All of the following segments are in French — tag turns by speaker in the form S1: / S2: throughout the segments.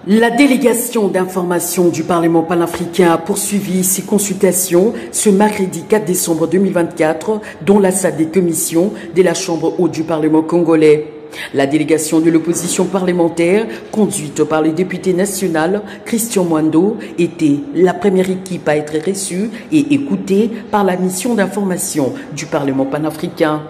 S1: La délégation d'information du Parlement panafricain a poursuivi ses consultations ce mercredi 4 décembre 2024 dans la salle des commissions de la Chambre haute du Parlement congolais. La délégation de l'opposition parlementaire, conduite par le député national Christian Mwando, était la première équipe à être reçue et écoutée par la mission d'information du Parlement panafricain.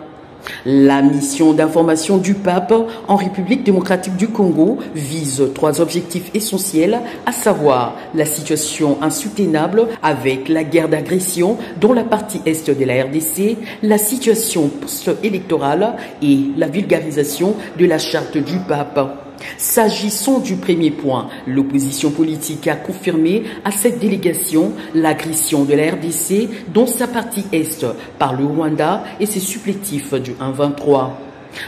S1: La mission d'information du pape en République démocratique du Congo vise 3 objectifs essentiels, à savoir la situation insoutenable avec la guerre d'agression dans la partie est de la RDC, la situation post-électorale et la vulgarisation de la charte du pape. S'agissant du premier point, l'opposition politique a confirmé à cette délégation l'agression de la RDC dans sa partie est par le Rwanda et ses supplétifs du 1-23.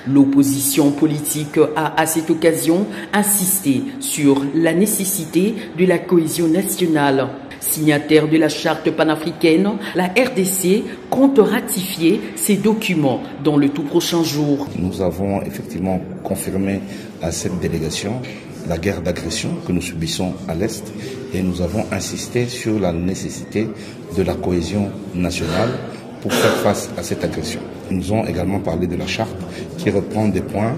S1: L'opposition politique a à cette occasion insisté sur la nécessité de la cohésion nationale. Signataire de la charte panafricaine, la RDC compte ratifier ces documents dans le tout prochain jour.
S2: Nous avons effectivement confirmé à cette délégation la guerre d'agression que nous subissons à l'Est et nous avons insisté sur la nécessité de la cohésion nationale pour faire face à cette agression. Nous avons également parlé de la charte qui reprend des points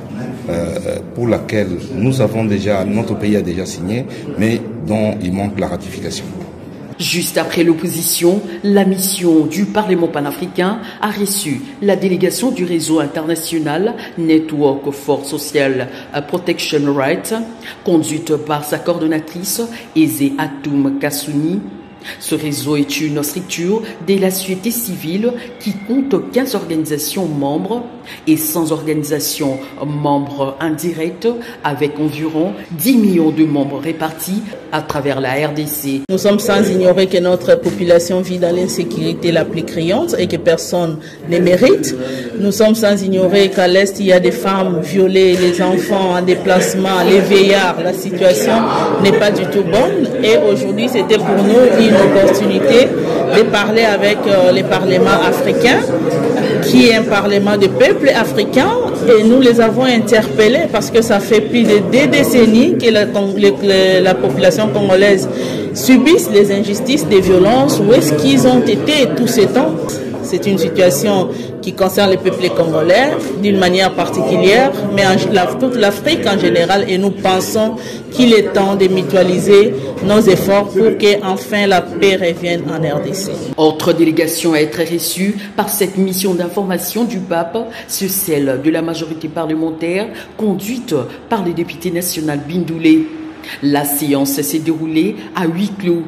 S2: pour lesquels notre pays a déjà signé, mais dont il manque la ratification.
S1: Juste après l'opposition, la mission du Parlement panafricain a reçu la délégation du réseau international Network for Social Protection Rights, conduite par sa coordonnatrice Eze Atoum Kassouni. Ce réseau est une structure de la société civile qui compte 15 organisations membres et 100 organisations membres indirectes avec environ 10 millions de membres répartis à travers la RDC.
S3: Nous sommes sans ignorer que notre population vit dans l'insécurité la plus criante et que personne ne mérite. Nous sommes sans ignorer qu'à l'Est, il y a des femmes violées, les enfants en déplacement, les vieillards. La situation n'est pas du tout bonne et aujourd'hui, c'était pour nous une opportunité de parler avec les parlements africains, qui est un parlement de peuples africains, et nous les avons interpellés parce que ça fait plus de 2 décennies que la population congolaise subisse les injustices, des violences. Où est-ce qu'ils ont été tout ce temps? C'est une situation qui concerne le peuple congolais d'une manière particulière, mais toute l'Afrique en général, et nous pensons qu'il est temps de mutualiser nos efforts pour qu'enfin la paix revienne en RDC.
S1: Autre délégation à être reçue par cette mission d'information du pape, c'est celle de la majorité parlementaire conduite par le député national Bindoulé. La séance s'est déroulée à huis clos.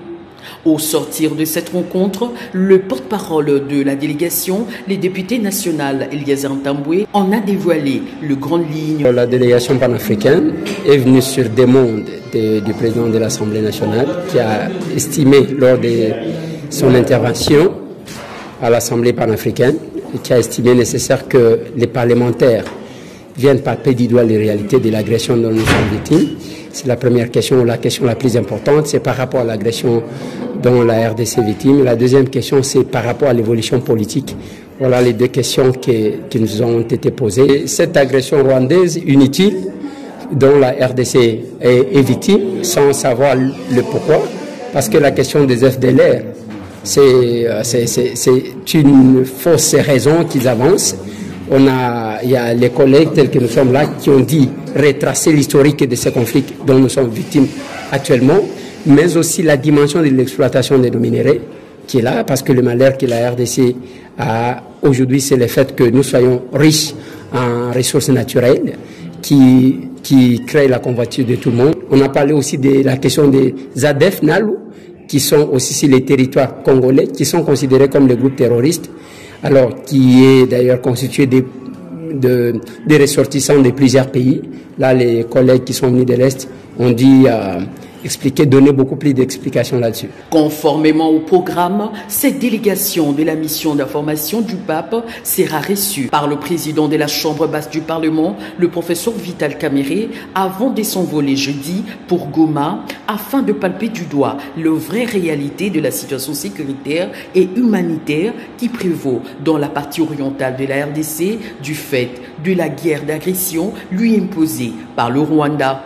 S1: Au sortir de cette rencontre, le porte-parole de la délégation, le député national Eliezer Ntambwe, en a dévoilé le grandes lignes.
S4: La délégation panafricaine est venue sur demande du président de l'Assemblée nationale qui a estimé lors de son intervention à l'Assemblée panafricaine et qui a estimé nécessaire que les parlementaires viennent palper du doigt les réalités de l'agression dont nous sommes victimes. C'est la première question. La question la plus importante, c'est par rapport à l'agression dont la RDC est victime. La deuxième question, c'est par rapport à l'évolution politique. Voilà les 2 questions qui nous ont été posées. Cette agression rwandaise inutile, dont la RDC est victime, sans savoir le pourquoi, parce que la question des FDLR, c'est une fausse raison qu'ils avancent. Il y a les collègues tels que nous sommes là qui ont dit retracer l'historique de ces conflits dont nous sommes victimes actuellement, mais aussi la dimension de l'exploitation des minéraux qui est là, parce que le malheur que la RDC a aujourd'hui, c'est le fait que nous soyons riches en ressources naturelles qui créent la convoitise de tout le monde. On a parlé aussi de la question des ADF, NALU, qui sont aussi sur les territoires congolais, qui sont considérés comme des groupes terroristes, alors qui est d'ailleurs constitué des ressortissants de plusieurs pays. Là, les collègues qui sont venus de l'Est ont dit donner beaucoup plus d'explications là-dessus.
S1: Conformément au programme, cette délégation de la mission d'information du pape sera reçue par le président de la Chambre basse du Parlement, le professeur Vital Kamerhe, avant de s'envoler jeudi pour Goma, afin de palper du doigt la vraie réalité de la situation sécuritaire et humanitaire qui prévaut dans la partie orientale de la RDC du fait de la guerre d'agression lui imposée par le Rwanda.